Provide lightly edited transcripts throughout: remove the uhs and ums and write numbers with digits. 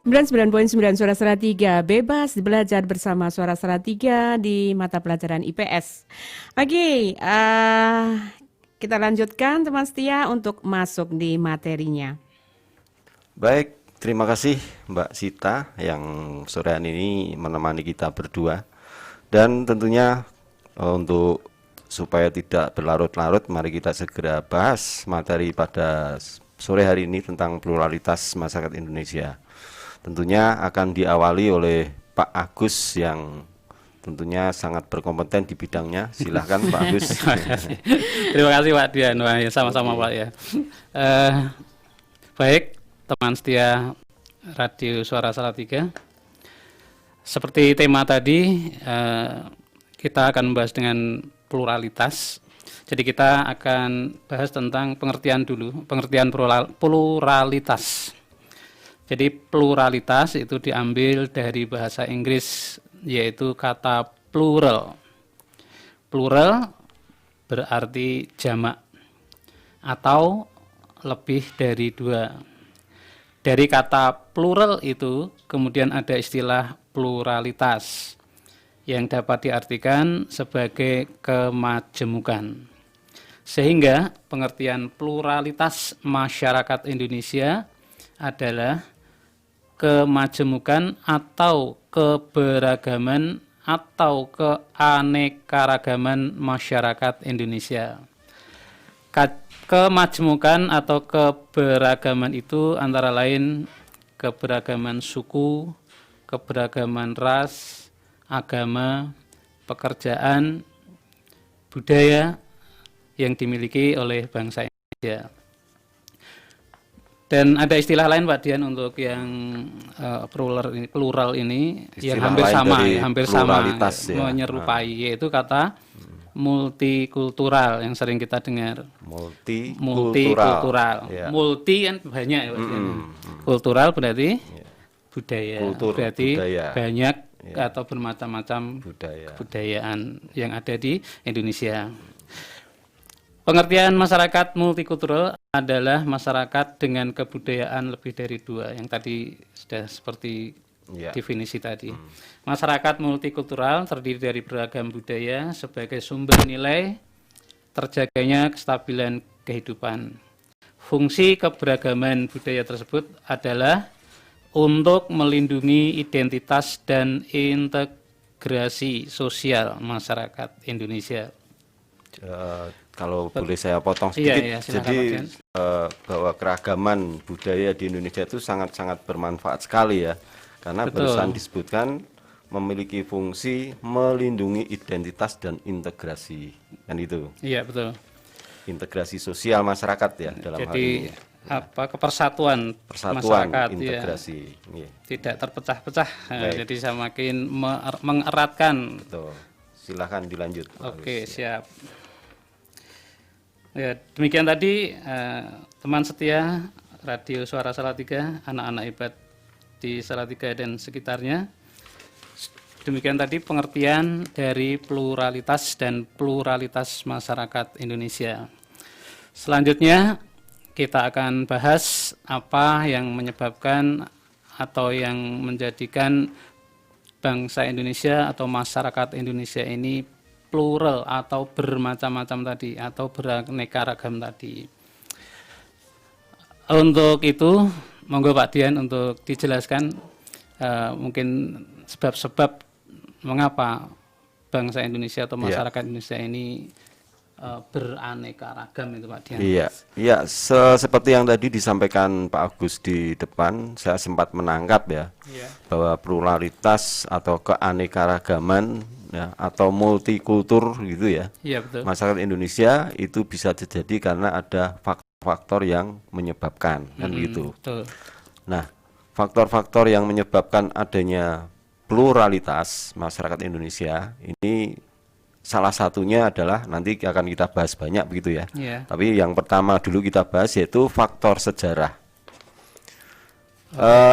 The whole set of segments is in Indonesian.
99.9 Suara Salatiga bebas belajar bersama Suara Salatiga di mata pelajaran IPS. Oke, kita lanjutkan teman setia untuk masuk di materinya. Baik, terima kasih Mbak Sita yang sore hari ini menemani kita berdua. Dan tentunya untuk supaya tidak berlarut-larut, mari kita segera bahas materi pada sore hari ini tentang pluralitas masyarakat Indonesia. Tentunya akan diawali oleh Pak Agus yang tentunya sangat berkompeten di bidangnya. Silahkan Pak Agus. Terima kasih Pak Dian. Wah, ya, sama-sama Pak ya. Baik, teman setia Radio Suara Salatiga. Seperti tema tadi, kita akan membahas dengan pluralitas. Jadi kita akan bahas tentang pengertian dulu, pengertian pluralitas. Jadi pluralitas itu diambil dari bahasa Inggris, yaitu kata plural. Plural berarti jamak atau lebih dari dua. Dari kata plural itu kemudian ada istilah pluralitas yang dapat diartikan sebagai kemajemukan. Sehingga pengertian pluralitas masyarakat Indonesia adalah kemajemukan atau keberagaman atau keanekaragaman masyarakat Indonesia. Kemajemukan atau keberagaman itu antara lain keberagaman suku, keberagaman ras, agama, pekerjaan, budaya yang dimiliki oleh bangsa Indonesia. Dan ada istilah lain Pak Dian untuk yang plural ini yang hampir sama ya, menyerupai, yaitu kata multikultural yang sering kita dengar. Multikultural. Ya. Multi kan banyak ya Pak Dian. Kultural berarti budaya. Berarti budaya. Banyak atau bermacam-macam kebudayaan yang ada di Indonesia. Pengertian masyarakat multikultural adalah masyarakat dengan kebudayaan lebih dari dua, yang tadi sudah seperti definisi tadi. Masyarakat multikultural terdiri dari beragam budaya sebagai sumber nilai terjaganya kestabilan kehidupan. Fungsi keberagaman budaya tersebut adalah untuk melindungi identitas dan integrasi sosial masyarakat Indonesia. Kalau boleh saya potong sedikit, jadi bahwa keragaman budaya di Indonesia itu sangat-sangat bermanfaat sekali ya, karena barusan disebutkan memiliki fungsi melindungi identitas dan integrasi, kan itu? Iya betul. Integrasi sosial masyarakat ya dalam hal ini. Kepersatuan masyarakat, integrasi, tidak terpecah-pecah, jadi semakin mengeratkan. Betul. Silahkan dilanjut. Oke, siap. Ya, demikian tadi teman setia Radio Suara Salatiga, anak-anak hebat di Salatiga dan sekitarnya. Demikian tadi pengertian dari pluralitas dan pluralitas masyarakat Indonesia. Selanjutnya kita akan bahas apa yang menyebabkan atau yang menjadikan bangsa Indonesia atau masyarakat Indonesia ini plural atau bermacam-macam tadi atau beraneka ragam tadi. Untuk itu monggo Pak Dian untuk dijelaskan mungkin sebab-sebab mengapa bangsa Indonesia atau masyarakat Indonesia ini beraneka ragam itu Pak Dian. Iya, seperti yang tadi disampaikan Pak Agus di depan, saya sempat menangkap bahwa pluralitas atau keanekaragaman atau multikultur gitu ya. Iya, betul. Masyarakat Indonesia itu bisa terjadi karena ada faktor-faktor yang menyebabkan kan gitu. Betul. Nah, faktor-faktor yang menyebabkan adanya pluralitas masyarakat Indonesia ini salah satunya adalah nanti akan kita bahas banyak begitu ya. Tapi yang pertama dulu kita bahas yaitu faktor sejarah.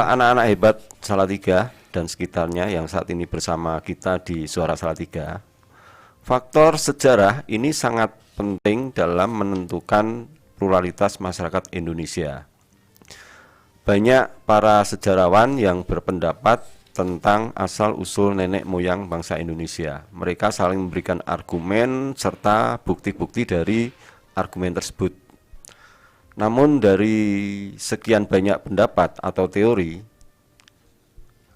Anak-anak hebat Salatiga dan sekitarnya yang saat ini bersama kita di Suara Salatiga, faktor sejarah ini sangat penting dalam menentukan pluralitas masyarakat Indonesia. banyak para sejarawan yang berpendapat tentang asal-usul nenek moyang bangsa Indonesia. Mereka saling memberikan argumen serta bukti-bukti dari argumen tersebut. Namun dari sekian banyak pendapat atau teori,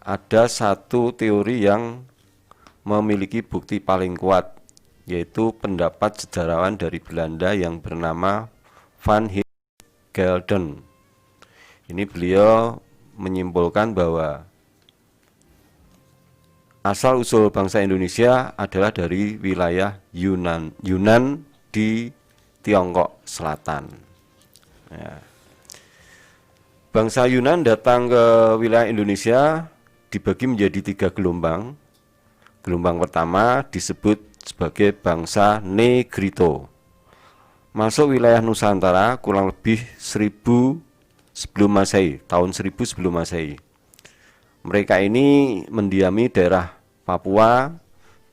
ada satu teori yang memiliki bukti paling kuat, yaitu pendapat sejarawan dari Belanda yang bernama Van Gelden. Ini beliau menyimpulkan bahwa asal-usul bangsa Indonesia adalah dari wilayah Yunan di Tiongkok Selatan. Ya. Bangsa Yunan datang ke wilayah Indonesia dibagi menjadi 3 gelombang. Gelombang pertama disebut sebagai bangsa Negrito. Masuk wilayah Nusantara kurang lebih 1000 sebelum Masehi, tahun 1000 sebelum Masehi. Mereka ini mendiami daerah Papua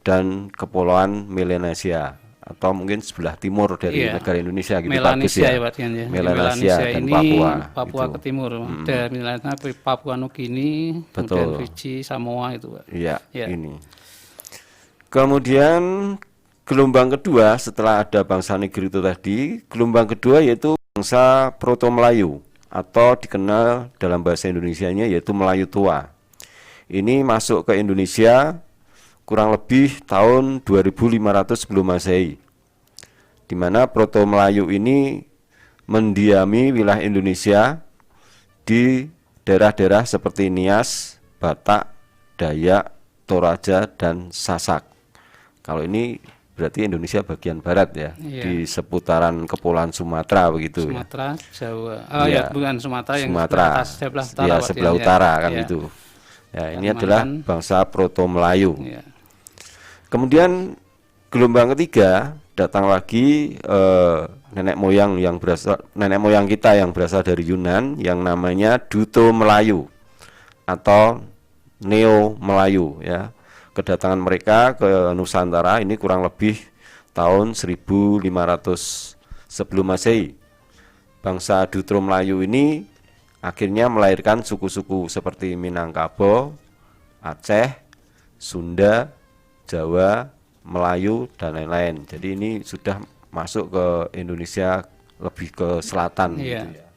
dan Kepulauan Melanesia, atau mungkin sebelah timur dari negara Indonesia gitu, Melanesia ya, Pak Dian, ya. Melanesia dan ini Papua gitu. ke timur. Dari Melanesia, Papua Nugini, kemudian Fiji, Samoa itu, Pak. Iya, ini. Kemudian gelombang kedua setelah ada bangsa Negrito tadi, gelombang kedua yaitu bangsa Proto-Melayu, atau dikenal dalam bahasa Indonesianya yaitu Melayu Tua. Ini masuk ke Indonesia kurang lebih tahun 2500 sebelum Masehi, di mana Proto Melayu ini mendiami wilayah Indonesia di daerah-daerah seperti Nias, Batak, Dayak, Toraja, dan Sasak. Kalau ini berarti Indonesia bagian barat ya, di seputaran Kepulauan Sumatera begitu. Sumatera, Jawa. Ya, bukan Sumatera, yang sebelah utara. Ya, sebelah utara kan itu. Ya, ini adalah bangsa Proto Melayu. Ya. Kemudian gelombang ketiga datang lagi nenek moyang kita yang berasal dari Yunan yang namanya Duto Melayu atau Neo Melayu ya. Kedatangan mereka ke Nusantara ini kurang lebih tahun 1500 sebelum Masehi. Bangsa Duto Melayu ini akhirnya melahirkan suku-suku seperti Minangkabau, Aceh, Sunda, Jawa, Melayu, dan lain-lain. Jadi ini sudah masuk ke Indonesia lebih ke selatan gitu ya.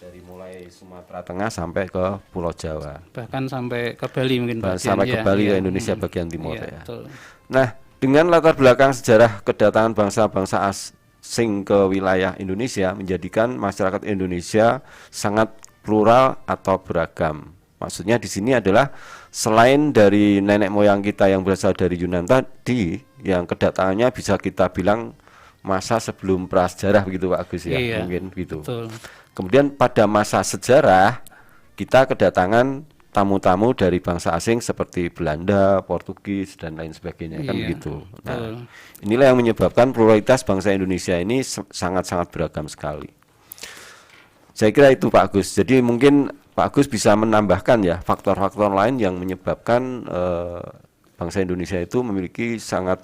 Dari mulai Sumatera Tengah sampai ke Pulau Jawa. Bahkan sampai ke Bali mungkin. Sampai ke Bali, ke Indonesia bagian timur ya. Betul. Nah, dengan latar belakang sejarah kedatangan bangsa-bangsa asing ke wilayah Indonesia menjadikan masyarakat Indonesia sangat plural atau beragam. Maksudnya di sini adalah selain dari nenek moyang kita yang berasal dari Yunan tadi, yang kedatangannya bisa kita bilang masa sebelum prasejarah begitu Pak Agus ya, mungkin gitu. Betul. Kemudian pada masa sejarah kita kedatangan tamu-tamu dari bangsa asing seperti Belanda, Portugis dan lain sebagainya kan begitu. Nah, inilah yang menyebabkan pluralitas bangsa Indonesia ini sangat-sangat beragam sekali. Saya kira itu Pak Agus. Jadi mungkin Pak Agus bisa menambahkan ya faktor-faktor lain yang menyebabkan bangsa Indonesia itu memiliki sangat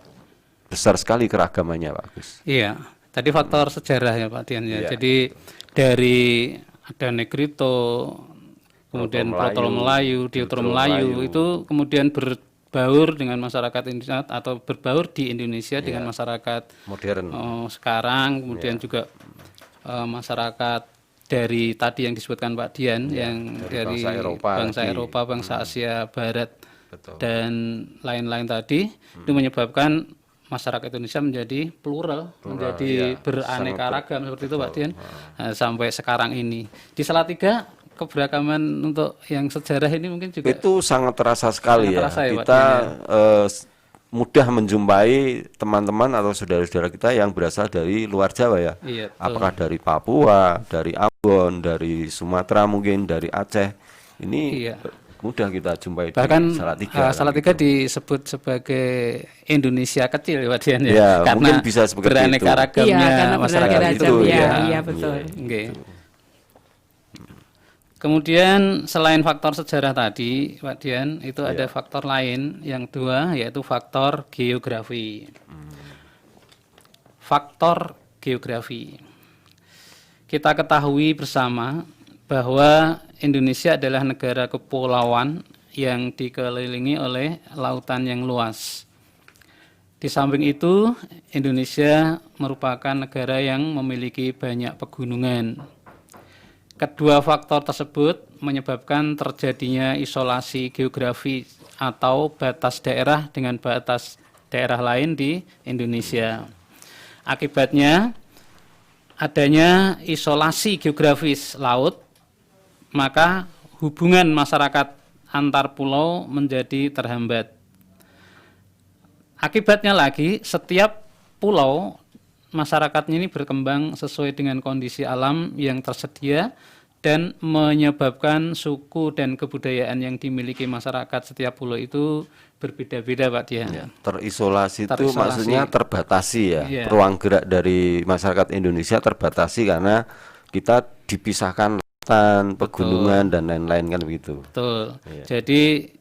besar sekali keragamannya Pak Agus. Iya, tadi faktor sejarah ya Pak Dian ya. Jadi dari ada Negrito, kemudian Proto Melayu, Deutero Melayu itu kemudian berbaur dengan masyarakat Indonesia atau berbaur di Indonesia dengan masyarakat modern sekarang, kemudian juga masyarakat dari tadi yang disebutkan Pak Dian yang dari bangsa Eropa, bangsa Asia Barat. Betul. Dan lain-lain tadi itu menyebabkan masyarakat Indonesia menjadi plural menjadi beraneka ragam seperti itu Pak Dian. Sampai sekarang ini di Salatiga keberagaman untuk yang sejarah ini mungkin juga itu sangat terasa sekali ya. Kita mudah menjumpai teman-teman atau saudara-saudara kita yang berasal dari luar Jawa ya. Apakah dari Papua, dari Ambon, dari Sumatera mungkin, dari Aceh. Ini mudah kita jumpai. Bahkan di Salatiga. Salatiga disebut sebagai Indonesia kecil ya Pak Dian ya. Karena mungkin bisa seperti beraneka ragamnya masyarakat itu. Iya, betul. Kemudian selain faktor sejarah tadi, Pak Dian, itu ada faktor lain yang dua, yaitu faktor geografi. Faktor geografi. Kita ketahui bersama bahwa Indonesia adalah negara kepulauan yang dikelilingi oleh lautan yang luas. Di samping itu, Indonesia merupakan negara yang memiliki banyak pegunungan. Kedua faktor tersebut menyebabkan terjadinya isolasi geografi atau batas daerah dengan batas daerah lain di Indonesia. Akibatnya, adanya isolasi geografis laut, maka hubungan masyarakat antar pulau menjadi terhambat. Akibatnya lagi, setiap pulau masyarakatnya ini berkembang sesuai dengan kondisi alam yang tersedia dan menyebabkan suku dan kebudayaan yang dimiliki masyarakat setiap pulau itu berbeda-beda, Pak Dian. Ya, terisolasi itu maksudnya terbatasi ya. Iya. Ruang gerak dari masyarakat Indonesia terbatasi karena kita dipisahkan lautan, pegunungan dan lain-lain kan begitu. Betul. Iya. Jadi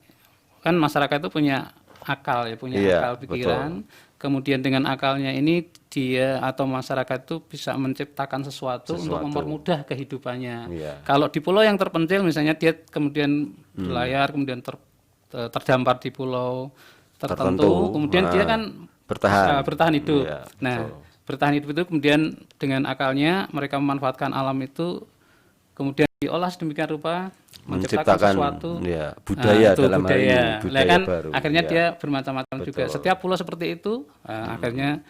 kan masyarakat itu punya akal ya, punya Iya, akal pikiran. Kemudian dengan akalnya ini dia atau masyarakat itu bisa menciptakan sesuatu untuk mempermudah kehidupannya. Iya. Kalau di pulau yang terpencil misalnya dia kemudian berlayar, kemudian terdampar di pulau tertentu, kemudian dia kan bertahan hidup. Iya, nah, bertahan hidup itu kemudian dengan akalnya mereka memanfaatkan alam itu, kemudian diolah sedemikian rupa menciptakan sesuatu budaya dalam hal ini budaya kan baru. Akhirnya dia bermacam-macam juga. Betul. Setiap pulau seperti itu akhirnya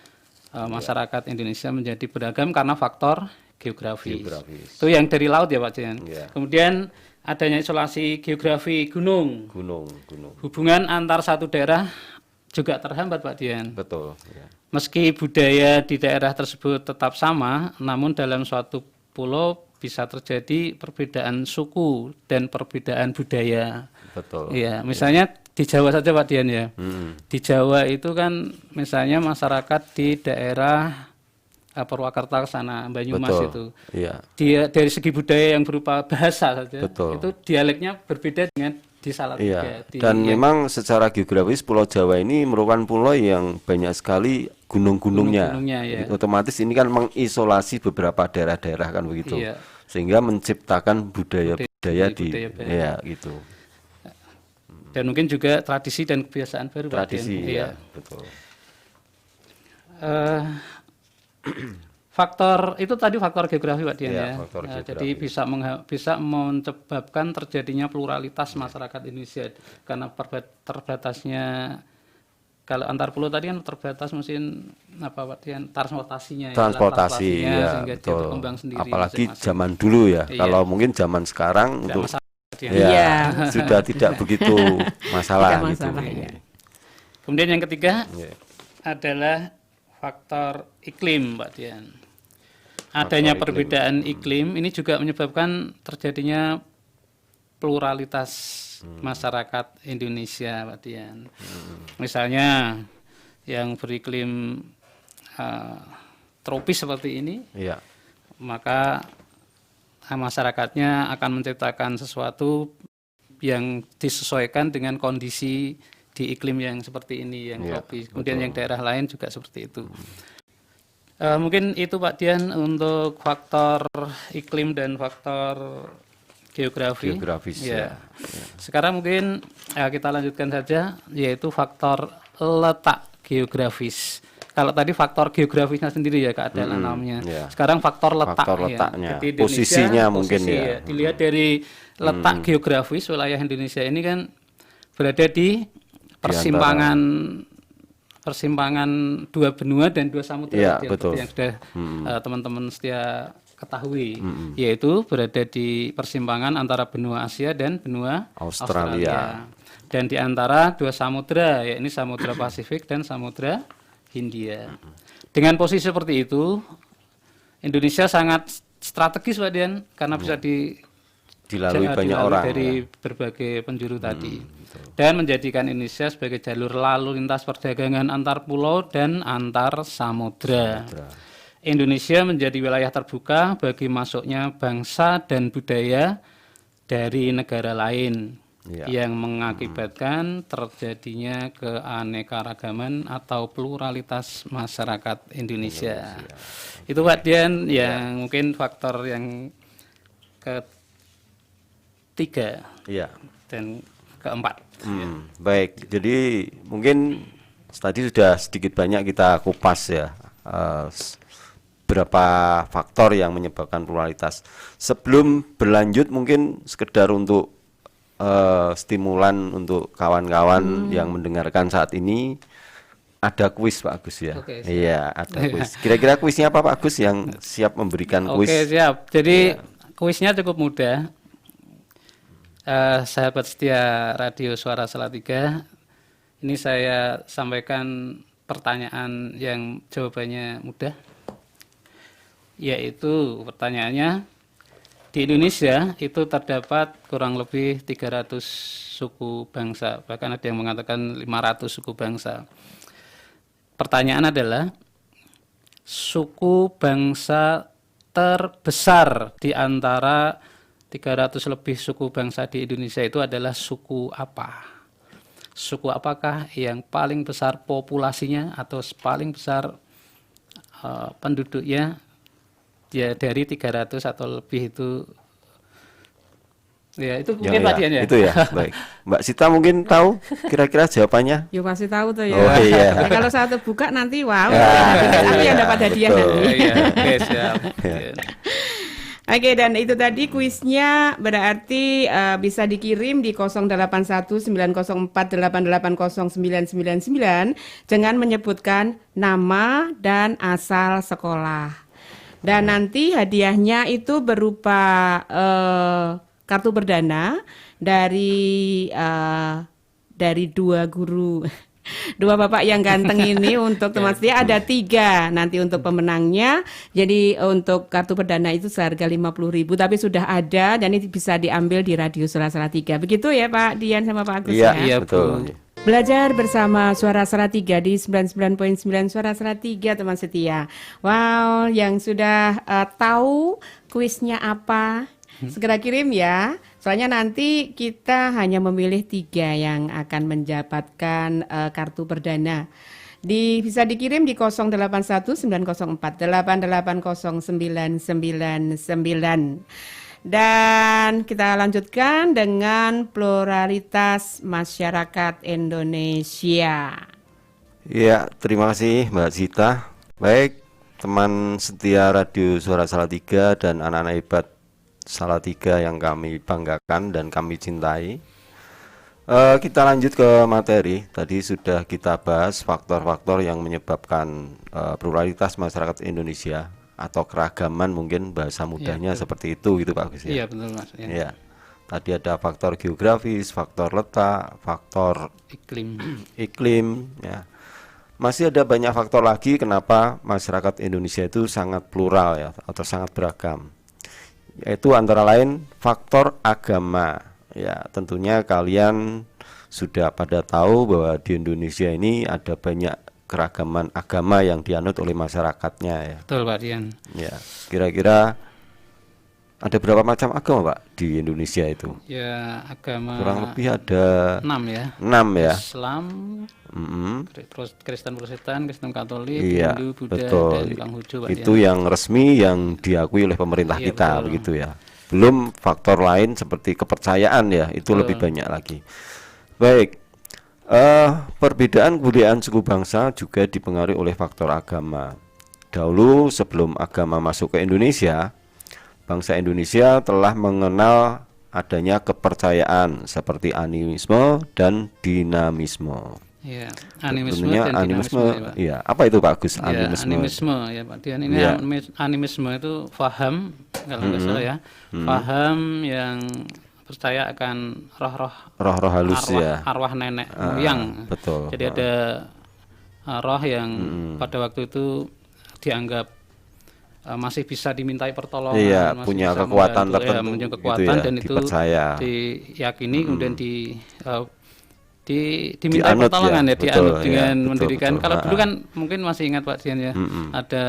masyarakat Indonesia menjadi beragam karena faktor geografis. Itu yang dari laut ya Pak Jen. Kemudian adanya isolasi geografi gunung. Hubungan antar satu daerah juga terhambat Pak Dian. Betul. Meski budaya di daerah tersebut tetap sama, namun dalam suatu pulau bisa terjadi perbedaan suku dan perbedaan budaya. Betul. Iya, misalnya di Jawa saja Pak Dian ya. Di Jawa itu kan misalnya masyarakat di daerah Purwakarta ke sana, Banyumas itu. Iya. Dia dari segi budaya yang berupa bahasa saja, Betul. itu dialeknya berbeda dengan di Salatiga. Dan memang secara geografis Pulau Jawa ini merupakan pulau yang banyak sekali gunung-gunungnya. Ya. Otomatis ini kan mengisolasi beberapa daerah-daerah kan begitu. Iya. Sehingga menciptakan budaya-budaya di ya gitu. Dan mungkin juga tradisi dan kebiasaan baru. Tradisi, ya, betul. Faktor itu tadi faktor geografi Pak Dian ya. Jadi bisa menyebabkan terjadinya pluralitas masyarakat Indonesia karena terbatasnya. Kalau antar pulau tadi kan terbatas mungkin apa Pak Dian, transportasinya ya, sehingga dia berkembang sendiri. Apalagi zaman dulu ya. Kalau mungkin zaman sekarang untuk sudah tidak begitu masalah gitu. Kemudian yang ketiga adalah faktor iklim Pak Dian. Adanya perbedaan iklim ini juga menyebabkan terjadinya pluralitas masyarakat Indonesia Pak Dian. Misalnya yang beriklim tropis seperti ini, maka masyarakatnya akan menciptakan sesuatu yang disesuaikan dengan kondisi di iklim yang seperti ini, yang tropis. Kemudian yang daerah lain juga seperti itu. Mungkin itu Pak Dian untuk faktor iklim dan faktor geografis. Sekarang mungkin kita lanjutkan saja, yaitu faktor letak geografis. Kalau tadi faktor geografisnya sendiri ya keadaan alamnya. Sekarang faktor letaknya. Jadi posisinya mungkin ya. Dilihat dari letak geografis wilayah Indonesia ini kan berada di persimpangan dua benua dan dua samudra seperti yang sudah teman-teman setia ketahui, yaitu berada di persimpangan antara benua Asia dan benua Australia. Dan di antara dua samudra, yaitu Samudra Pasifik dan Samudra Hindia. Dengan posisi seperti itu, Indonesia sangat strategis Pak Dian, karena bisa dilalui banyak orang dari berbagai penjuru tadi, dan menjadikan Indonesia sebagai jalur lalu lintas perdagangan antar pulau dan antar samudra. Indonesia menjadi wilayah terbuka bagi masuknya bangsa dan budaya dari negara lain yang mengakibatkan terjadinya keanekaragaman atau pluralitas masyarakat Indonesia. Itu Pak Dian yang mungkin faktor yang ketiga Iya. dan keempat. Baik, jadi mungkin tadi sudah sedikit banyak kita kupas ya berapa faktor yang menyebabkan pluralitas. Sebelum berlanjut mungkin sekedar untuk stimulan untuk kawan-kawan yang mendengarkan saat ini, ada kuis Pak Agus ya. Oke, iya, ada kuis. Kira-kira kuisnya apa Pak Agus yang siap memberikan kuis? Oke, siap. Jadi kuisnya cukup mudah. Sahabat setia Radio Suara Salatiga, ini saya sampaikan pertanyaan yang jawabannya mudah, yaitu pertanyaannya, di Indonesia itu terdapat kurang lebih 300 suku bangsa, bahkan ada yang mengatakan 500 suku bangsa. Pertanyaan adalah, suku bangsa terbesar di antara 300 lebih suku bangsa di Indonesia itu adalah suku apa? Suku apakah yang paling besar populasinya atau paling besar penduduknya ya dari 300 atau lebih itu? Ya itu mungkin Pak Dian ya. Itu ya, baik. Mbak Sita mungkin tahu kira-kira jawabannya? Yuk kasih tahu tuh ya. Oh iya. Ya, kalau satu buka nanti wow, aku yang dapat hadiah nanti. Iya, oke, siap. Oke, dan itu tadi kuisnya berarti bisa dikirim di 081904880999 dengan menyebutkan nama dan asal sekolah. Dan nanti hadiahnya itu berupa kartu perdana dari 2 guru. 2 bapak yang ganteng ini untuk teman setia ada 3 nanti untuk pemenangnya. Jadi untuk kartu perdana itu seharga 50.000 tapi sudah ada dan ini bisa diambil di Radio Suara Salatiga. Begitu ya Pak Dian sama Pak Agus ya? Iya, betul. Belajar bersama Suara Salatiga di 99.9 Suara Salatiga teman setia. Wow, yang sudah tahu kuisnya apa? Segera kirim ya. Soalnya nanti kita hanya memilih 3 yang akan mendapatkan kartu perdana. Bisa dikirim di 081904880999. Dan kita lanjutkan dengan pluralitas masyarakat Indonesia. Ya, terima kasih Mbak Zita. Baik, teman setia Radio Suara Salatiga dan anak-anak hebat Salatiga yang kami banggakan dan kami cintai. Kita lanjut ke materi. Tadi sudah kita bahas faktor-faktor yang menyebabkan pluralitas masyarakat Indonesia atau keragaman, mungkin bahasa mudahnya seperti itu gitu Pak Agus ya. Iya betul Mas. Ya. Tadi ada faktor geografis, faktor letak, faktor iklim ya. Masih ada banyak faktor lagi kenapa masyarakat Indonesia itu sangat plural ya atau sangat beragam. Yaitu antara lain faktor agama. Ya, tentunya kalian sudah pada tahu bahwa di Indonesia ini ada banyak keragaman agama yang dianut oleh masyarakatnya ya. Betul Pak Dian. Ya, kira-kira ada berapa macam agama Pak di Indonesia itu? Ya, agama kurang lebih ada 6 ya. 6 ya. Islam, Kristen Protestan, Kristen Katolik, iya, Hindu, Buddha, betul. dan Konghucu Pak Itu Dian. yang resmi yang diakui oleh pemerintah Iya, kita betul. begitu ya. Belum faktor lain seperti kepercayaan ya, itu Betul. lebih banyak lagi. Baik. Perbedaan kebudayaan suku bangsa juga dipengaruhi oleh faktor agama. Dahulu sebelum agama masuk ke Indonesia, bangsa Indonesia telah mengenal adanya kepercayaan seperti animisme dan dinamisme. Ya, animisme Tentunya dan animisme, dinamisme ya, Pak. iya. Apa itu Pak Agus? Ya, animisme ya Pak Dian. Ini Ya. animisme itu faham kalau nggak salah ya. Faham yang percaya akan Roh-roh halus ya. arwah nenek moyang. Betul. Jadi ada roh yang pada waktu itu dianggap masih bisa dimintai pertolongan, Iya, masih punya bisa kekuatan membantu, tertentu punya gitu kekuatan ya, dan itu dipercaya. diyakini kemudian dimintai Dianut pertolongan ya, ya, betul, dianut ya, dengan betul, mendirikan. betul. Kalau dulu kan mungkin masih ingat Pak Dian ya, ada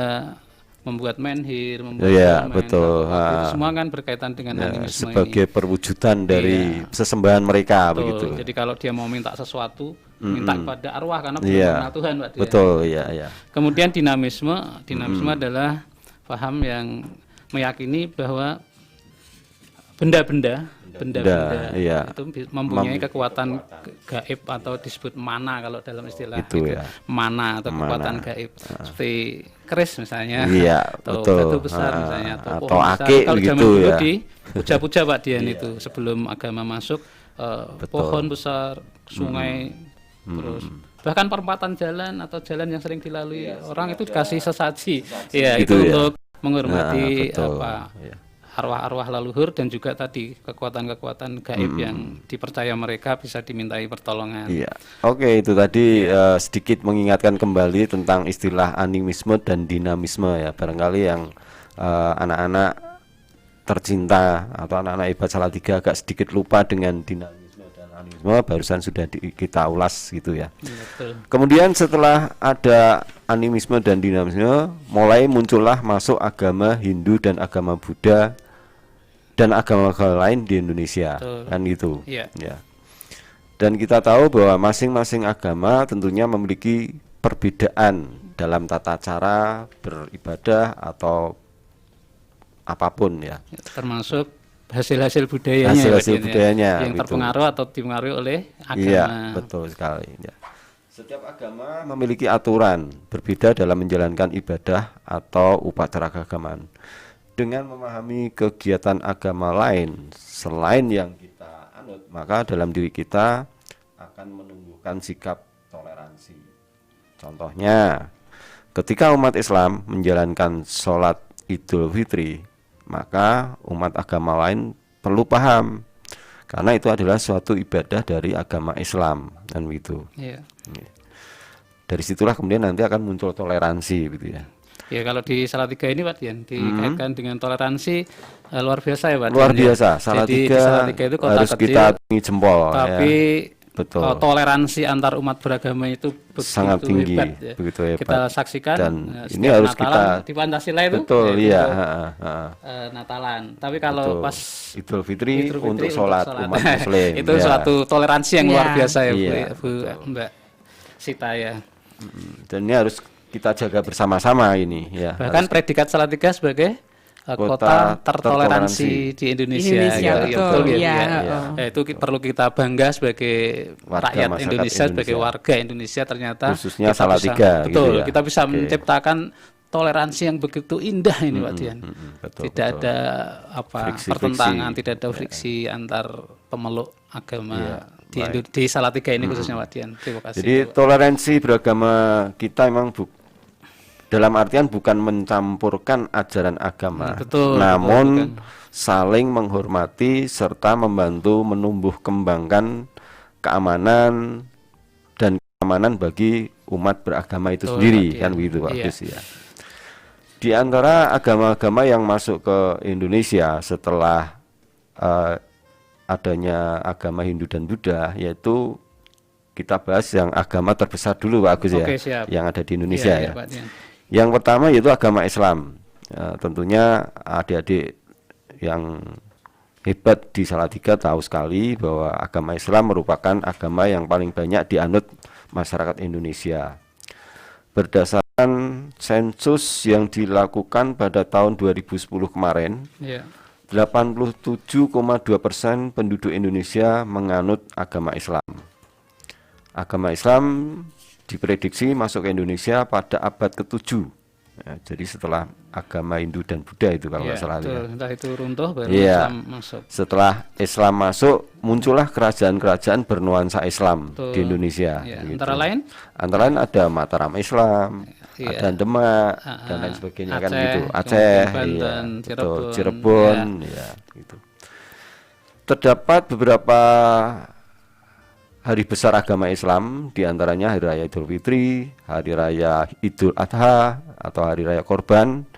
membuat menhir, membuat Iya, dokumen, betul. itu semua kan berkaitan dengan animisme Sebagai ini. perwujudan dari sesembahan mereka Betul. begitu. Jadi kalau dia mau minta sesuatu, minta kepada arwah karena belum Iya. mengenal Tuhan Pak Dian. Betul, iya, iya. Kemudian dinamisme adalah paham yang meyakini bahwa benda-benda benda-benda iya. itu mempunyai kekuatan gaib atau disebut mana kalau dalam istilah itu ya. mana atau kekuatan gaib seperti keris misalnya, iya, atau betul. batu besar misalnya, atau atau pohon besar. ake Kalau gitu zaman dulu ya. dipuja-puja Pak Dian itu sebelum agama masuk, pohon besar, sungai, terus bahkan perempatan jalan atau jalan yang sering dilalui orang itu dikasih sesaji, ya itu ya. untuk menghormati Iya. arwah-arwah leluhur dan juga tadi kekuatan-kekuatan gaib yang dipercaya mereka bisa dimintai pertolongan. Iya. Oke, itu tadi sedikit mengingatkan kembali tentang istilah animisme dan dinamisme ya. Barangkali yang anak-anak tercinta atau anak-anak hebat Salatiga agak sedikit lupa dengan dinamisme dan animisme, barusan sudah kita ulas gitu ya. Betul. Kemudian setelah ada animisme dan dinamisme, mulai muncullah masuk agama Hindu dan agama Buddha dan agama-agama lain di Indonesia. Betul. Kan gitu. Iya. Ya. Dan kita tahu bahwa masing-masing agama tentunya memiliki perbedaan dalam tata cara beribadah atau apapun ya. Termasuk hasil-hasil budayanya, hasil-hasil budayanya yang gitu. Terpengaruh atau dipengaruhi oleh agama. Iya, betul sekali ya. Setiap agama memiliki aturan berbeda dalam menjalankan ibadah atau upacara keagamaan. Dengan memahami kegiatan agama lain selain yang kita anut, maka dalam diri kita akan menumbuhkan sikap toleransi. Contohnya, ketika umat Islam menjalankan sholat Idul Fitri, maka umat agama lain perlu paham karena itu adalah suatu ibadah dari agama Islam, kan begitu. Iya. Dari situlah kemudian nanti akan muncul toleransi gitu ya. Ya kalau di Salatiga ini Pak Dian dikaitkan dengan toleransi luar biasa ya Pak Luar Dian, biasa. ya. Jadi di Salatiga itu kota harus kecil, kita tinggi jempol. tapi ya. Betul. Toleransi antar umat beragama itu sangat tinggi, hebat, ya. begitu hebat. Kita saksikan dan ini harus Natalan, kita di Pancasila itu. Betul, iya. Natalan. Tapi kalau betul. pas Idul Fitri untuk sholat umat Muslim. itu suatu toleransi yang luar biasa ya Bu Mbak Sita ya. Dan ini harus kita jaga bersama-sama ini ya. Bahkan predikat Salatiga sebagai kota tertoleransi di Indonesia, betul, ya. Itu perlu kita bangga sebagai rakyat Indonesia, sebagai warga Indonesia ternyata khususnya kita Salatiga, bisa, betul, gitu ya. kita bisa menciptakan toleransi yang begitu indah ini Pak Dian. Tidak ada pertentangan, tidak ada friksi antar pemeluk agama di Salatiga ini khususnya Pak Dian. Terima kasih. Jadi toleransi beragama kita memang dalam artian bukan mencampurkan ajaran agama, namun saling menghormati serta membantu menumbuh kembangkan keamanan dan keamanan bagi umat beragama itu sendiri, kan begitu Pak Gus ya. Di antara agama-agama yang masuk ke Indonesia setelah adanya agama Hindu dan Buddha, yaitu kita bahas yang agama terbesar dulu Pak Agus ya, yang ada di Indonesia ya. Yang pertama yaitu agama Islam. Tentunya adik-adik yang hebat di Salatiga tahu sekali bahwa agama Islam merupakan agama yang paling banyak dianut masyarakat Indonesia. Berdasarkan sensus yang dilakukan pada tahun 2010 kemarin, 87,2% penduduk Indonesia menganut agama Islam. Agama Islam diprediksi masuk ke Indonesia pada abad ke-7. Ya, jadi setelah agama Hindu dan Buddha itu kalau nggak salah. Entah itu runtuh baru Islam masuk. Setelah Islam masuk, muncullah kerajaan-kerajaan bernuansa Islam di Indonesia. Gitu. Antara lain ada Mataram Islam, ada Demak dan lain sebagainya kan gitu. Aceh, Banten, Cirebon, ya gitu. Terdapat beberapa hari besar agama Islam, diantaranya Hari Raya Idul Fitri, Hari Raya Idul Adha, atau Hari Raya Korban.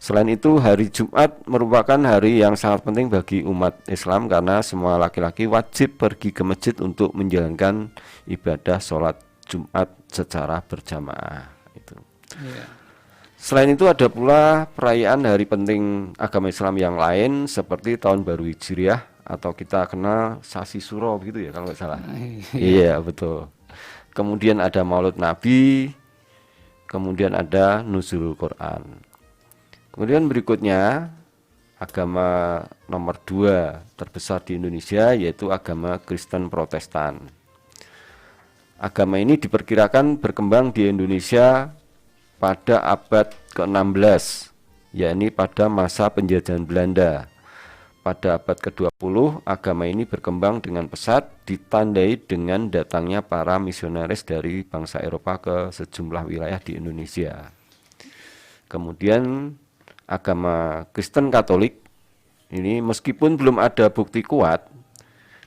Selain itu, hari Jumat merupakan hari yang sangat penting bagi umat Islam karena semua laki-laki wajib pergi ke masjid untuk menjalankan ibadah sholat Jumat secara berjamaah. Itu. Selain itu ada pula perayaan hari penting agama Islam yang lain seperti Tahun Baru Hijriah atau kita kenal Sasi Suro begitu ya kalau nggak salah. Iya betul. Kemudian ada Maulid Nabi, kemudian ada Nuzulul Quran. Kemudian berikutnya agama nomor 2 terbesar di Indonesia, yaitu agama Kristen Protestan. Agama ini diperkirakan berkembang di Indonesia pada abad ke-16, yakni pada masa penjajahan Belanda. Pada abad ke-20, agama ini berkembang dengan pesat, ditandai dengan datangnya para misionaris dari bangsa Eropa ke sejumlah wilayah di Indonesia. Kemudian agama Kristen Katolik ini meskipun belum ada bukti kuat,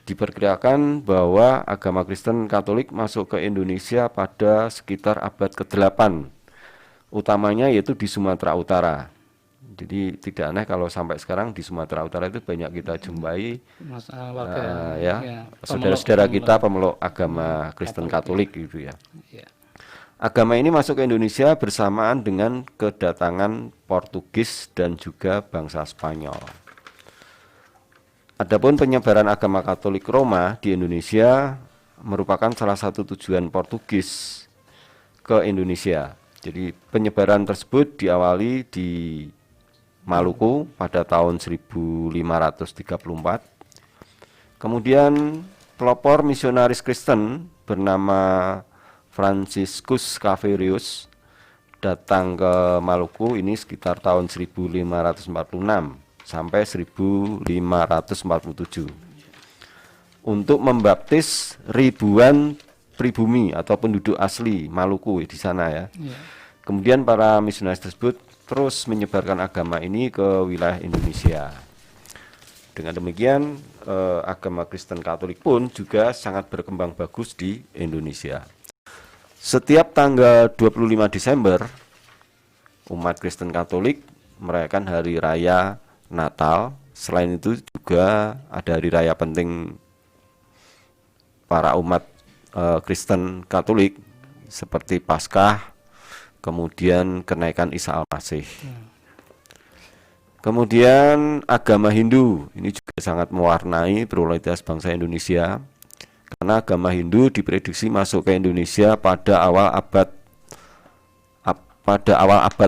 diperkirakan bahwa agama Kristen Katolik masuk ke Indonesia pada sekitar abad ke-8, utamanya yaitu di Sumatera Utara. Jadi tidak aneh kalau sampai sekarang di Sumatera Utara itu banyak kita jumpai saudara-saudara kita pemeluk agama Kristen Katolik gitu ya. Agama ini masuk ke Indonesia bersamaan dengan kedatangan Portugis dan juga bangsa Spanyol. Adapun penyebaran agama Katolik Roma di Indonesia merupakan salah satu tujuan Portugis ke Indonesia. Jadi penyebaran tersebut diawali di Maluku pada tahun 1534. Kemudian pelopor misionaris Kristen bernama Franciscus Xaverius datang ke Maluku ini sekitar tahun 1546 sampai 1547 untuk membaptis ribuan pribumi atau penduduk asli Maluku di sana ya. Kemudian para misionaris tersebut terus menyebarkan agama ini ke wilayah Indonesia. Dengan demikian agama Kristen Katolik pun juga sangat berkembang bagus di Indonesia. Setiap tanggal 25 Desember umat Kristen Katolik merayakan hari raya Natal. Selain itu juga ada hari raya penting para umat Kristen Katolik seperti Paskah, kemudian kenaikan Isa Al-Masih. Kemudian agama Hindu ini juga sangat mewarnai pluralitas bangsa Indonesia, karena agama Hindu diprediksi masuk ke Indonesia pada awal abad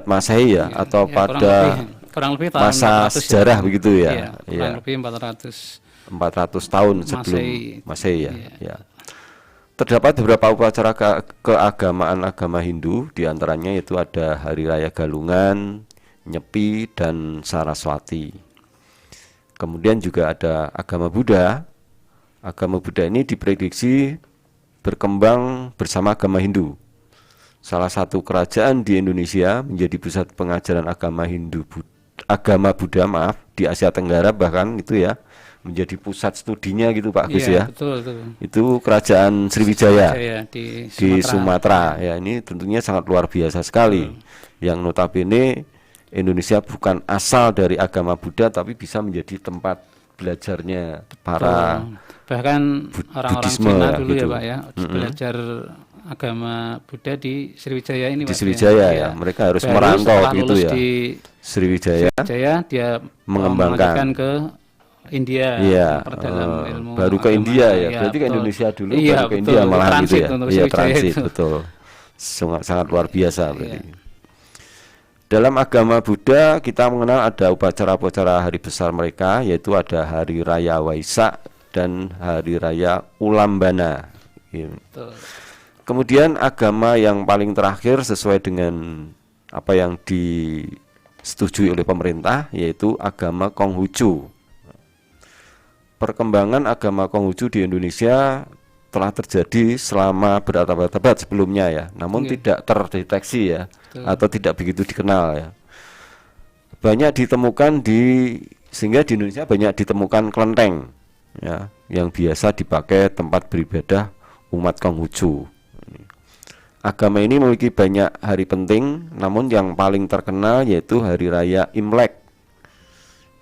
Masehi ya, atau pada kurang lebih masa sejarah begitu ya. Kurang lebih 400 tahun sebelum Masehi ya. Terdapat beberapa upacara keagamaan agama Hindu, diantaranya yaitu ada Hari Raya Galungan, Nyepi, dan Saraswati. Kemudian juga ada agama Buddha. Agama Buddha ini diprediksi berkembang bersama agama Hindu. Salah satu kerajaan di Indonesia menjadi pusat pengajaran agama Buddha di Asia Tenggara, bahkan itu ya menjadi pusat studinya gitu Pak Agus ya. Betul. Itu kerajaan Sriwijaya di Sumatera. Ya, ini tentunya sangat luar biasa sekali. Yang notabene Indonesia bukan asal dari agama Buddha, tapi bisa menjadi tempat belajarnya para bahkan orang-orang Buddhisme Cina dulu gitu. Ya Pak ya, belajar agama Buddha di Sriwijaya ini. Di Sriwijaya ya, mereka harus merantau gitu ya. Di Sriwijaya dia mengembangkan ke India, memperdalam ilmu baru ke India ya, berarti ke Indonesia dulu, baru ke India malahan gitu ya. Iya, transit betul. Sangat luar biasa berarti. Dalam agama Buddha kita mengenal ada upacara-upacara hari besar mereka, yaitu ada Hari Raya Waisak dan Hari Raya Ulambana. Kemudian agama yang paling terakhir sesuai dengan apa yang disetujui oleh pemerintah, yaitu agama Konghucu. Perkembangan agama Konghucu di Indonesia telah terjadi selama berabad-abad sebelumnya ya, namun tidak terdeteksi ya, atau tidak begitu dikenal ya. Banyak ditemukan sehingga di Indonesia banyak ditemukan kelenteng ya, yang biasa dipakai tempat beribadah umat Konghucu. Agama ini memiliki banyak hari penting, namun yang paling terkenal yaitu Hari Raya Imlek,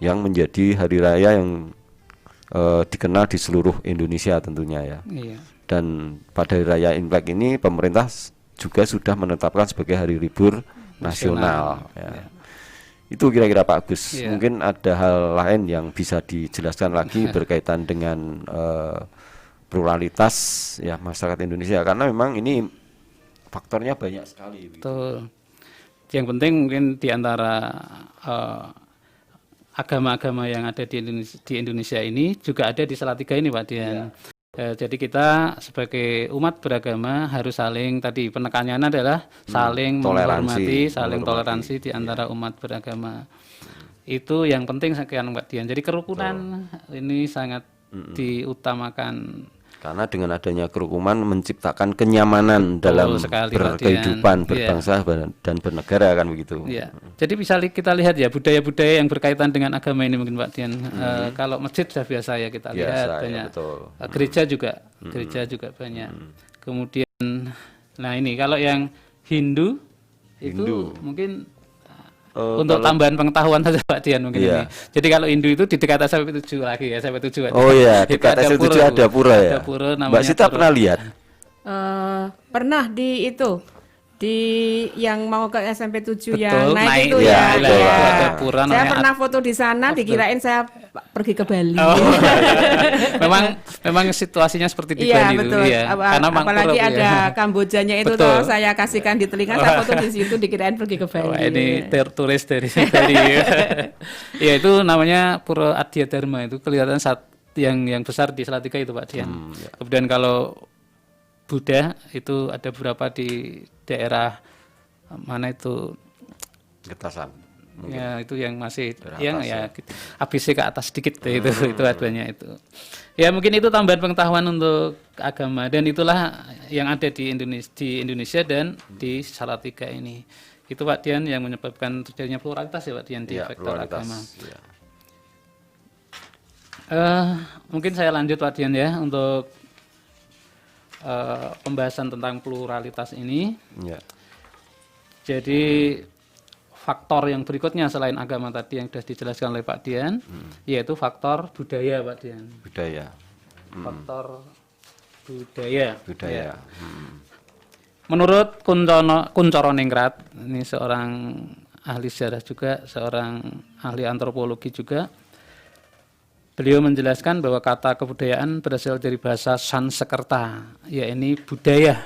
yang menjadi hari raya yang dikenal di seluruh Indonesia tentunya ya. Dan pada Hari Raya Imlek ini pemerintah juga sudah menetapkan sebagai hari libur nasional ya. Itu kira-kira Pak Agus. Mungkin ada hal lain yang bisa dijelaskan lagi berkaitan dengan pluralitas ya masyarakat Indonesia, karena memang ini faktornya banyak sekali. Betul. Yang penting mungkin diantara agama-agama yang ada di Indonesia ini juga ada di Salatiga ini, Pak Dian. Jadi kita sebagai umat beragama harus saling, tadi penekanannya adalah saling menghormati, saling toleransi di antara umat beragama. Itu yang penting sekian, Pak Dian. Jadi kerukunan ini sangat diutamakan. Karena dengan adanya kerukunan menciptakan kenyamanan dalam berkehidupan, berbangsa dan bernegara, kan begitu. Ya. Jadi bisa kita lihat ya budaya-budaya yang berkaitan dengan agama ini mungkin Pak Dian. Kalau masjid sudah biasa ya kita lihat banyak. Ya, gereja juga banyak. Kemudian, nah ini kalau yang Hindu itu mungkin untuk tambahan pengetahuan saja Pak Dian mungkin ini. Jadi kalau Hindu itu di dekat SMP 7 lagi ya, SMP 7. Oh iya, dekat SMP 7 ada pura ya. Ada pura namanya. Mbak Sita pernah lihat? Pernah di itu, di yang mau ke SMP 7 Betul, yang naik itu ya. Ada pura saya pernah foto di sana, dikirain saya pergi ke Bali. Memang situasinya seperti di Iya, Bali betul. itu ya. Karena Apalagi ada Kambojanya itu Betul. toh, saya kasihkan di telinga, saya foto di situ, dikirain pergi ke Bali. Ini turis dari ya itu namanya Pura Adya Dharma, itu kelihatan yang besar di Salatiga itu Pak Dian. Kemudian kalau Buddha itu ada beberapa di daerah mana itu Getasan. Ya itu yang masih yang ya ABC ke atas sedikit itu adanya itu. Ya mungkin itu tambahan pengetahuan untuk agama, dan itulah yang ada di Indonesia dan di Salatiga ini. Itu Pak Dian yang menyebabkan terjadinya pluralitas ya Pak Dian di vektor agama. Ya. Mungkin saya lanjut Pak Dian ya untuk pembahasan tentang pluralitas ini. Ya. Jadi faktor yang berikutnya selain agama tadi yang sudah dijelaskan oleh Pak Dian, yaitu faktor budaya Pak Dian. Budaya. Faktor budaya. Ya. Menurut Kuncoro Ningrat, ini seorang ahli sejarah juga, seorang ahli antropologi juga. Beliau menjelaskan bahwa kata kebudayaan berasal dari bahasa Sanskerta, yaitu budaya,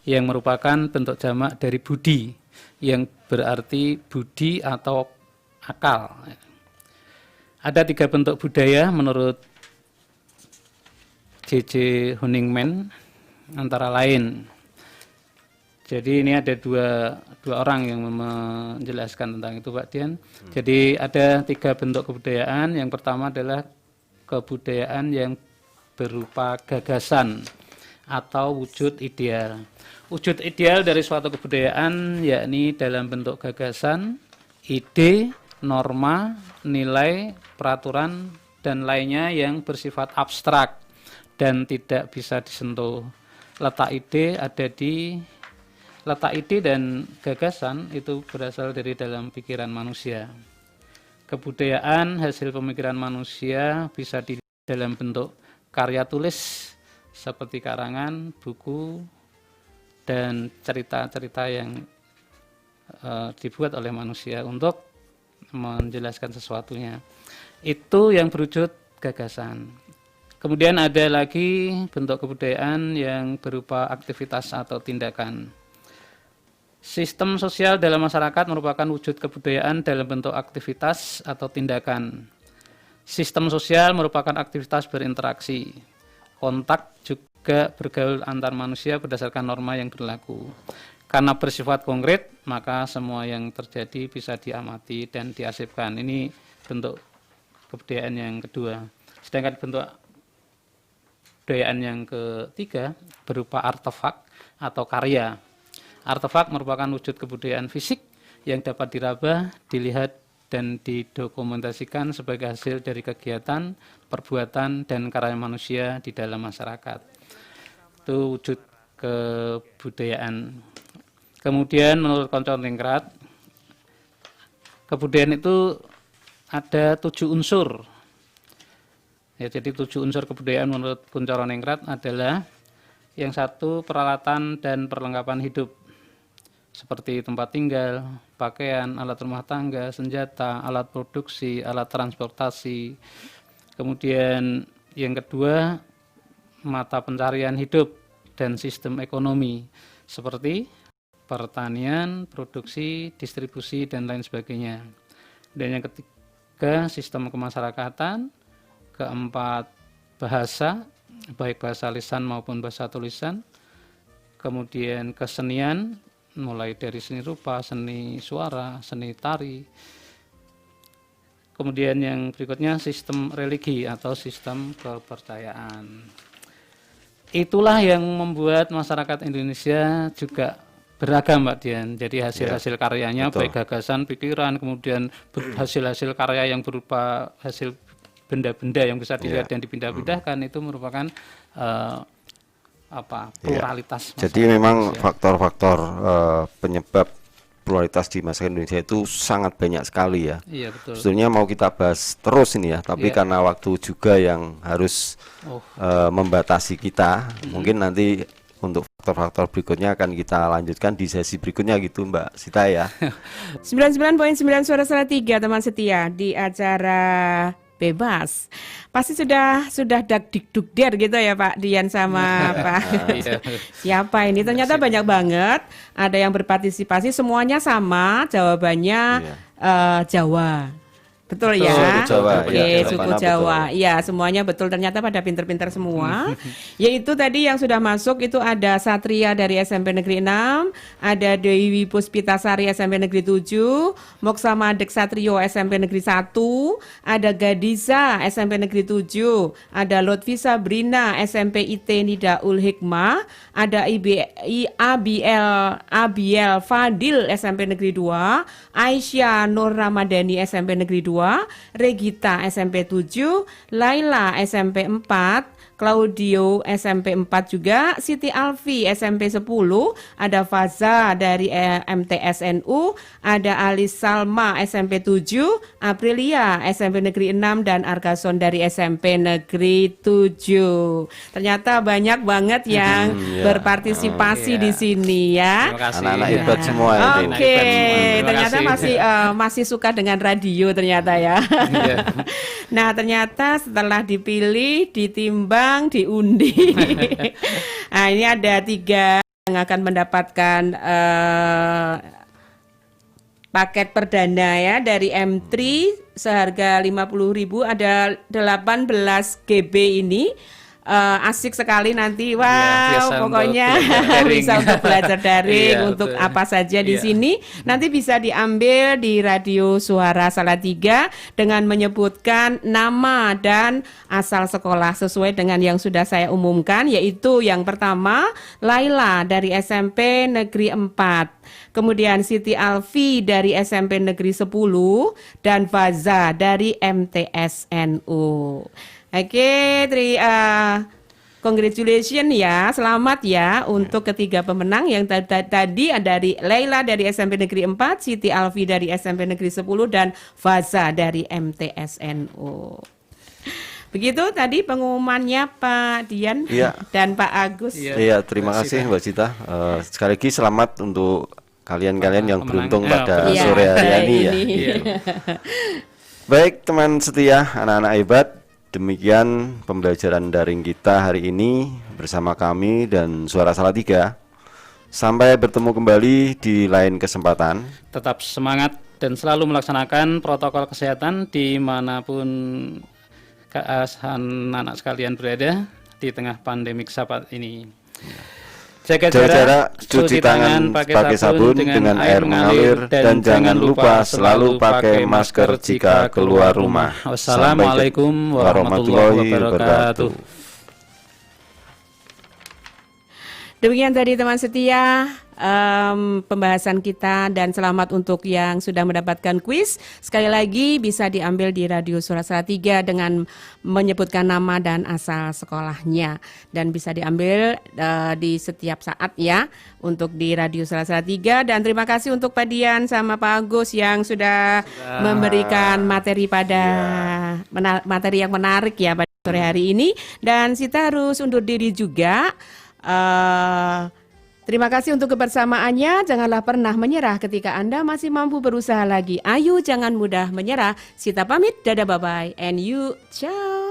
yang merupakan bentuk jamak dari budi, yang berarti budi atau akal. Ada 3 bentuk budaya menurut J.J. Honigman, antara lain. Jadi ini ada dua orang yang menjelaskan tentang itu Pak Dian. Jadi ada 3 bentuk kebudayaan. Yang pertama adalah kebudayaan yang berupa gagasan atau wujud ideal. Wujud ideal dari suatu kebudayaan yakni dalam bentuk gagasan, ide, norma, nilai, peraturan, dan lainnya yang bersifat abstrak dan tidak bisa disentuh. Letak ide dan gagasan itu berasal dari dalam pikiran manusia. Kebudayaan hasil pemikiran manusia bisa di dalam bentuk karya tulis seperti karangan, buku, dan cerita-cerita yang dibuat oleh manusia untuk menjelaskan sesuatunya. Itu yang berwujud gagasan. Kemudian ada lagi bentuk kebudayaan yang berupa aktivitas atau tindakan. Sistem sosial dalam masyarakat merupakan wujud kebudayaan dalam bentuk aktivitas atau tindakan. Sistem sosial merupakan aktivitas berinteraksi. Kontak juga bergaul antar manusia berdasarkan norma yang berlaku. Karena bersifat konkret, maka semua yang terjadi bisa diamati dan diarsipkan. Ini bentuk kebudayaan yang kedua. Sedangkan bentuk kebudayaan yang ketiga berupa artefak atau karya. Artefak merupakan wujud kebudayaan fisik yang dapat diraba, dilihat, dan didokumentasikan sebagai hasil dari kegiatan, perbuatan, dan karya manusia di dalam masyarakat. Itu wujud kebudayaan. Kemudian menurut Kuncoro Ningrat, kebudayaan itu ada 7 unsur. Ya, jadi 7 unsur kebudayaan menurut Kuncoro Ningrat adalah yang satu, peralatan dan perlengkapan hidup, seperti tempat tinggal, pakaian, alat rumah tangga, senjata, alat produksi, alat transportasi. Kemudian yang kedua, mata pencarian hidup dan sistem ekonomi, seperti pertanian, produksi, distribusi, dan lain sebagainya. Dan yang ke sistem kemasyarakatan, keempat bahasa, baik bahasa lisan maupun bahasa tulisan, kemudian kesenian, mulai dari seni rupa, seni suara, seni tari. Kemudian yang berikutnya sistem religi atau sistem kepercayaan. Itulah yang membuat masyarakat Indonesia juga beragam, Mbak Dian. Jadi hasil-hasil karyanya, baik gagasan, pikiran, kemudian hasil-hasil karya yang berupa hasil benda-benda yang bisa dilihat dan dipindah-pindahkan, itu merupakan pluralitas. Jadi memang faktor-faktor penyebab pluralitas di masyarakat Indonesia itu sangat banyak sekali ya. Iya, betul. Sebetulnya mau kita bahas terus ini ya, tapi karena waktu juga yang harus membatasi kita, mungkin nanti untuk faktor-faktor berikutnya akan kita lanjutkan di sesi berikutnya gitu Mbak Sita ya. 99.9 Suara Salatiga teman setia di acara Bebas. Pasti sudah dak-dik-duk-der gitu ya Pak Dian sama Pak. Siapa ini? Ternyata banyak banget. Ada yang berpartisipasi, semuanya sama. Jawabannya Jawa. Betul ya? Suku Jawa. Oke, suku Jawa. Iya, semuanya betul. Ternyata pada pinter-pinter semua. Yaitu tadi yang sudah masuk itu ada Satria dari SMP Negeri 6, ada Dewi Puspitasari SMP Negeri 7, Moksa Madek Satrio SMP Negeri 1, ada Gadiza SMP Negeri 7, ada Lutfi Sabrina SMP IT Nidaul Hikmah, ada Abiel Fadil SMP Negeri 2, Aisyah Nur Ramadhani SMP Negeri 2, Regita SMP 7, Laila SMP 4, Claudio SMP 4 juga, Siti Alfi SMP 10, ada Faza dari MTSNU, ada Alis Salma SMP 7, Aprilia SMP Negeri 6, dan Argason dari SMP Negeri 7. Ternyata banyak banget yang berpartisipasi di sini ya. Anak-anak hebat semua ya. Oke, ternyata masih suka dengan radio ternyata ya. Nah, ternyata setelah dipilih, ditimbang, diundi. Nah, ini ada 3 yang akan mendapatkan paket perdana ya dari M3 seharga 50.000, ada 18 GB ini. Asik sekali nanti, pokoknya bisa untuk belajar daring untuk betul. Apa saja di sini. Nanti bisa diambil di Radio Suara Salatiga dengan menyebutkan nama dan asal sekolah sesuai dengan yang sudah saya umumkan, yaitu yang pertama Laila dari SMP Negeri 4, kemudian Siti Alfi dari SMP Negeri 10, dan Faza dari MTSNU. Oke, congratulations ya, selamat ya untuk ketiga pemenang yang tadi dari Laila dari SMP Negeri 4, Siti Alfi dari SMP Negeri 10, dan Faza dari MTSNU. Begitu tadi pengumumannya Pak Dian dan Pak Agus. Iya, terima kasih Mbak Sita. Sekali lagi selamat untuk kalian-kalian yang beruntung pada sore hari ini ya. Baik teman setia, anak-anak hebat. Demikian pembelajaran daring kita hari ini bersama kami dan Suara Salatiga. Sampai bertemu kembali di lain kesempatan. Tetap semangat dan selalu melaksanakan protokol kesehatan dimanapun anak sekalian berada di tengah pandemik saat ini. Jaga jarak, cuci tangan pakai sabun dengan air mengalir, dan jangan lupa selalu pakai masker jika keluar rumah. Wassalamualaikum warahmatullahi wabarakatuh. Demikian tadi teman setia pembahasan kita, dan selamat untuk yang sudah mendapatkan kuis. Sekali lagi bisa diambil di Radio Suara Salatiga dengan menyebutkan nama dan asal sekolahnya, dan bisa diambil di setiap saat ya untuk di Radio Suara Salatiga. Dan terima kasih untuk Pak Dian sama Pak Agus yang sudah memberikan materi materi yang menarik ya pada sore hari ini. Dan kita harus undur diri juga. Terima kasih untuk kebersamaannya. Janganlah pernah menyerah ketika Anda masih mampu berusaha lagi. Ayo jangan mudah menyerah. Sita pamit, dadah, bye-bye, and you, ciao.